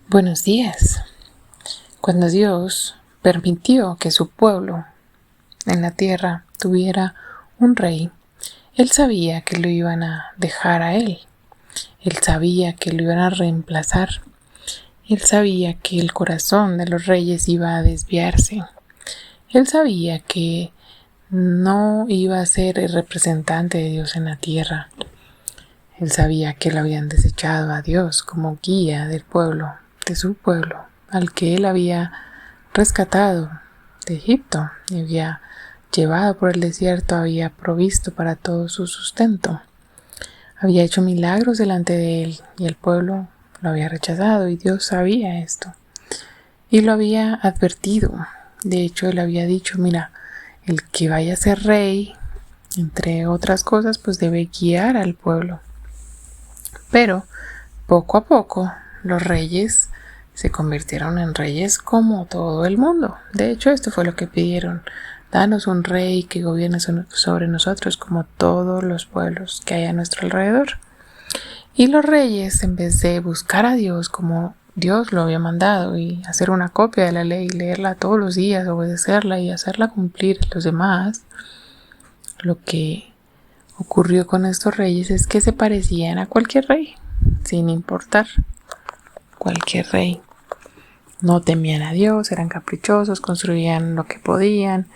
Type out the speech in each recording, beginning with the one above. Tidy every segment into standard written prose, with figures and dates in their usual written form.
Buenos días. Cuando Dios permitió que su pueblo en la tierra tuviera un rey, Él sabía que lo iban a dejar a Él. Él sabía que lo iban a reemplazar. Él sabía que el corazón de los reyes iba a desviarse. Él sabía que no iba a ser el representante de Dios en la tierra. Él sabía que lo habían desechado a Dios como guía del pueblo, de su pueblo, al que Él había rescatado de Egipto y había llevado por el desierto, había provisto para todo su sustento. Había hecho milagros delante de Él y el pueblo lo había rechazado y Dios sabía esto. Y lo había advertido. De hecho, Él había dicho, mira, el que vaya a ser rey, entre otras cosas, pues debe guiar al pueblo. Pero poco a poco los reyes se convirtieron en reyes como todo el mundo. De hecho, esto fue lo que pidieron. Danos un rey que gobierne sobre nosotros como todos los pueblos que hay a nuestro alrededor. Y los reyes, en vez de buscar a Dios como Dios lo había mandado y hacer una copia de la ley, leerla todos los días, obedecerla y hacerla cumplir a los demás, lo que ocurrió con estos reyes es que se parecían a cualquier rey, sin importar cualquier rey. No temían a Dios, eran caprichosos, construían lo que podían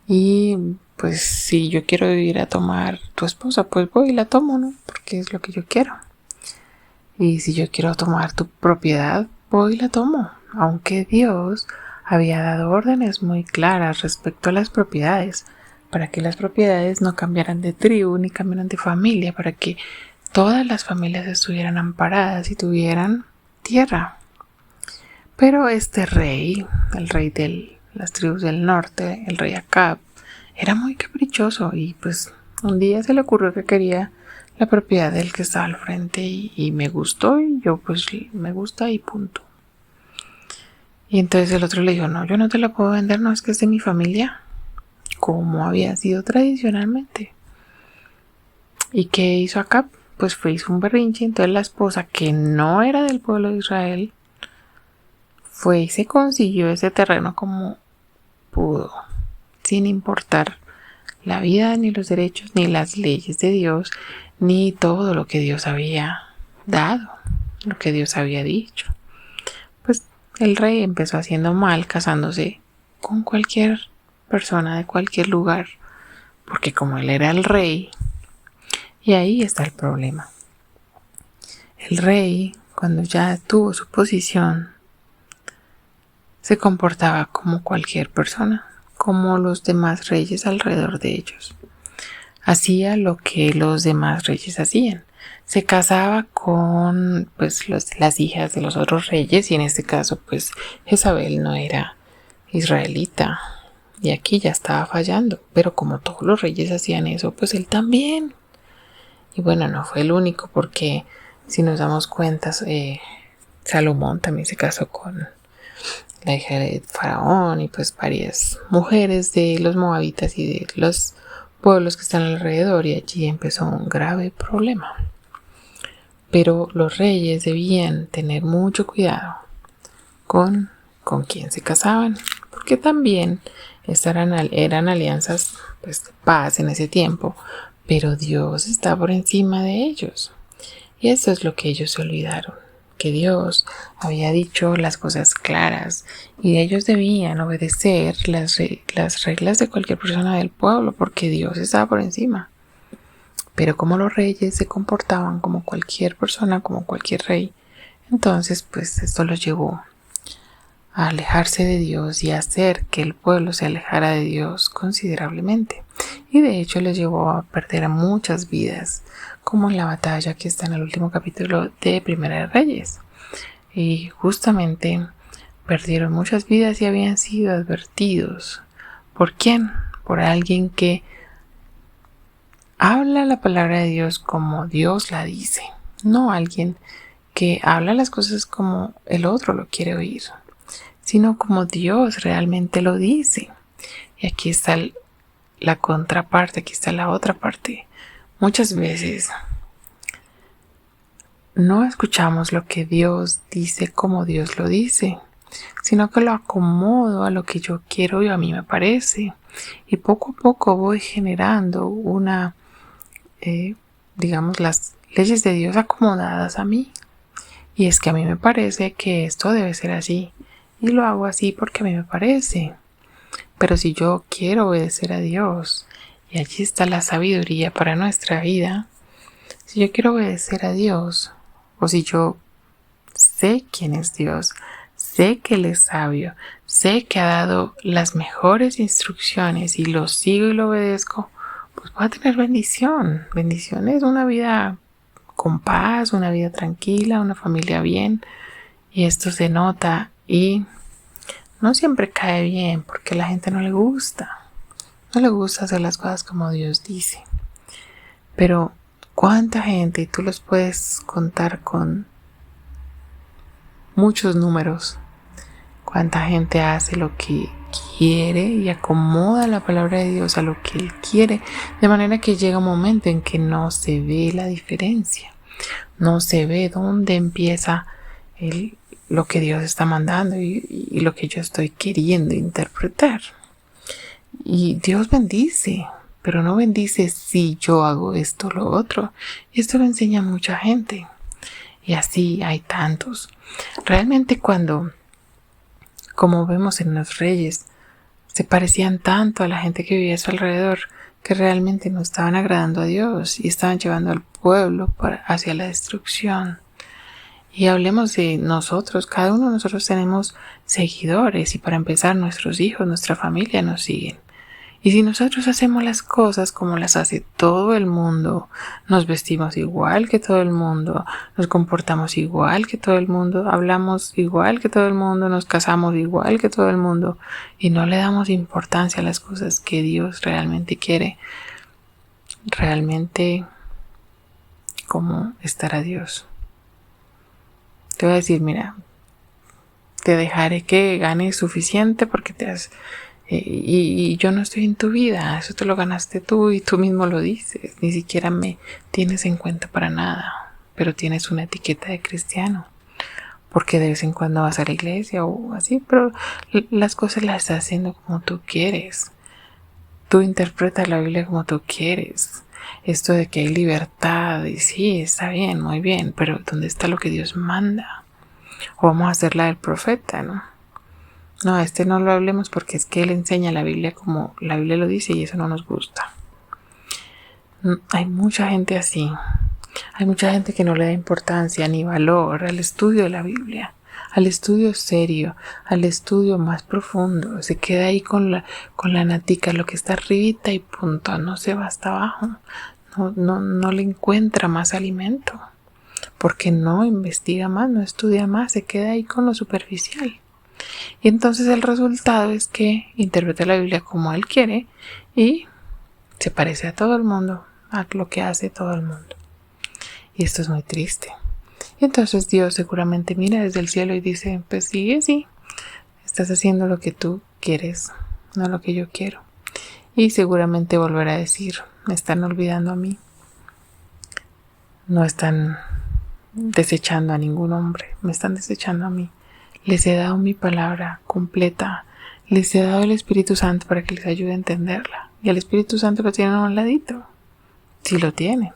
y pues si yo quiero ir a tomar tu esposa, pues voy y la tomo, ¿no? Porque es lo que yo quiero. Y si yo quiero tomar tu propiedad, voy y la tomo. Aunque Dios había dado órdenes muy claras respecto a las propiedades, para que las propiedades no cambiaran de tribu ni cambiaran de familia, para que todas las familias estuvieran amparadas y tuvieran tierra. Pero este rey, el rey de las tribus del norte, el rey Acab, era muy caprichoso y pues un día se le ocurrió que quería la propiedad del que estaba al frente y me gustó y yo pues me gusta y punto. Y entonces el otro le dijo, no, yo no te la puedo vender, no, es que es de mi familia, como había sido tradicionalmente. ¿Y qué hizo Acab? Pues hizo un berrinche. Entonces la esposa, que no era del pueblo de Israel, fue y se consiguió ese terreno como pudo, sin importar la vida, ni los derechos, ni las leyes de Dios, ni todo lo que Dios había dado, lo que Dios había dicho. Pues el rey empezó haciendo mal, casándose con cualquier persona de cualquier lugar, porque como él era el rey, y ahí está el problema. El rey, cuando ya tuvo su posición, se comportaba como cualquier persona, como los demás reyes alrededor de ellos. Hacía lo que los demás reyes hacían. Se casaba con las hijas de los otros reyes y en este caso pues Jezabel no era israelita y aquí ya estaba fallando, pero como todos los reyes hacían eso, pues él también. Y bueno, no fue el único porque si nos damos cuenta, Salomón también se casó con la hija de Faraón y pues varias mujeres de los moabitas y de los pueblos que están alrededor, y allí empezó un grave problema. Pero los reyes debían tener mucho cuidado con quién se casaban, porque también eran alianzas pues, de paz en ese tiempo, pero Dios está por encima de ellos. Y eso es lo que ellos se olvidaron, que Dios había dicho las cosas claras y ellos debían obedecer las reglas de cualquier persona del pueblo porque Dios estaba por encima. Pero como los reyes se comportaban como cualquier persona, como cualquier rey, entonces pues esto los llevó a alejarse de Dios y a hacer que el pueblo se alejara de Dios considerablemente. Y de hecho les llevó a perder a muchas vidas, como en la batalla que está en el último capítulo de Primera de Reyes. Y justamente perdieron muchas vidas y habían sido advertidos. ¿Por quién? Por alguien que habla la palabra de Dios como Dios la dice, no alguien que habla las cosas como el otro lo quiere oír, sino como Dios realmente lo dice. Y aquí está la contraparte, aquí está la otra parte. Muchas veces no escuchamos lo que Dios dice como Dios lo dice, sino que lo acomodo a lo que yo quiero y a mí me parece. Y poco a poco voy generando digamos, las leyes de Dios acomodadas a mí. Y es que a mí me parece que esto debe ser así. Y lo hago así porque a mí me parece. Pero si yo quiero obedecer a Dios, y allí está la sabiduría para nuestra vida, si yo quiero obedecer a Dios, o si yo sé quién es Dios, sé que Él es sabio, sé que ha dado las mejores instrucciones y lo sigo y lo obedezco, pues voy a tener bendición. Bendición es una vida con paz, una vida tranquila, una familia bien. Y esto se nota y no siempre cae bien porque a la gente no le gusta. No le gusta hacer las cosas como Dios dice. Pero ¿cuánta gente? Y tú los puedes contar con muchos números. ¿Cuánta gente hace lo que quiere y acomoda la palabra de Dios a lo que Él quiere? De manera que llega un momento en que no se ve la diferencia. No se ve dónde empieza lo que Dios está mandando y lo que yo estoy queriendo interpretar. Y Dios bendice, pero no bendice si yo hago esto o lo otro. Y esto lo enseña mucha gente. Y así hay tantos. Realmente como vemos en los reyes, se parecían tanto a la gente que vivía a su alrededor que realmente no estaban agradando a Dios y estaban llevando al pueblo hacia la destrucción. Y hablemos de nosotros, cada uno de nosotros tenemos seguidores y para empezar nuestros hijos, nuestra familia nos siguen. Y si nosotros hacemos las cosas como las hace todo el mundo, nos vestimos igual que todo el mundo, nos comportamos igual que todo el mundo, hablamos igual que todo el mundo, nos casamos igual que todo el mundo y no le damos importancia a las cosas que Dios realmente quiere, realmente, ¿cómo estará Dios? Te voy a decir, mira, te dejaré que ganes suficiente porque te has... y yo no estoy en tu vida, eso te lo ganaste tú y tú mismo lo dices, ni siquiera me tienes en cuenta para nada, pero tienes una etiqueta de cristiano, porque de vez en cuando vas a la iglesia o así, pero las cosas las estás haciendo como tú quieres, tú interpretas la Biblia como tú quieres, esto de que hay libertad, y sí, está bien, muy bien, pero ¿dónde está lo que Dios manda? O vamos a hacer la del profeta, ¿no? No, no lo hablemos porque es que él enseña la Biblia como la Biblia lo dice y eso no nos gusta. Hay mucha gente así. Hay mucha gente que no le da importancia ni valor al estudio de la Biblia, al estudio serio, al estudio más profundo. Se queda ahí con la natica, lo que está arribita y punto. No se va hasta abajo. No le encuentra más alimento. Porque no investiga más, no estudia más, se queda ahí con lo superficial. Y entonces el resultado es que interpreta la Biblia como él quiere y se parece a todo el mundo, a lo que hace todo el mundo. Y esto es muy triste. Y entonces Dios seguramente mira desde el cielo y dice, pues sigue así, estás haciendo lo que tú quieres, no lo que yo quiero. Y seguramente volverá a decir, me están olvidando a mí, no están desechando a ningún hombre, me están desechando a mí. Les he dado mi palabra completa, les he dado el Espíritu Santo para que les ayude a entenderla. Y el Espíritu Santo lo tienen a un ladito, si lo tienen.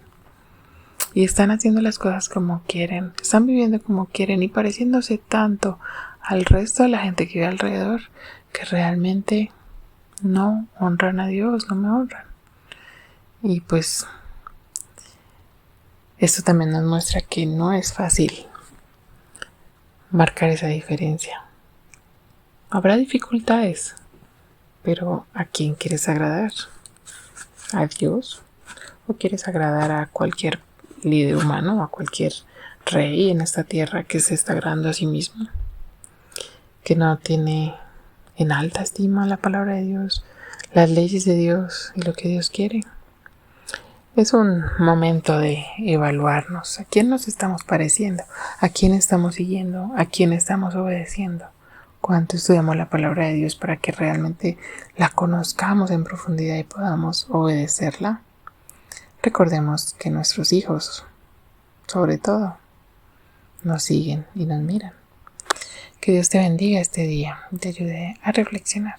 Y están haciendo las cosas como quieren, están viviendo como quieren y pareciéndose tanto al resto de la gente que vive alrededor que realmente no honran a Dios, no me honran. Y pues esto también nos muestra que no es fácil marcar esa diferencia. Habrá dificultades, pero ¿a quién quieres agradar? ¿A Dios? ¿O quieres agradar a cualquier líder humano, a cualquier rey en esta tierra que se está agradando a sí mismo? Que no tiene en alta estima la palabra de Dios, las leyes de Dios y lo que Dios quiere. Es un momento de evaluarnos. ¿A quién nos estamos pareciendo? ¿A quién estamos siguiendo? ¿A quién estamos obedeciendo? ¿Cuánto estudiamos la palabra de Dios para que realmente la conozcamos en profundidad y podamos obedecerla? Recordemos que nuestros hijos, sobre todo, nos siguen y nos miran. Que Dios te bendiga este día y te ayude a reflexionar.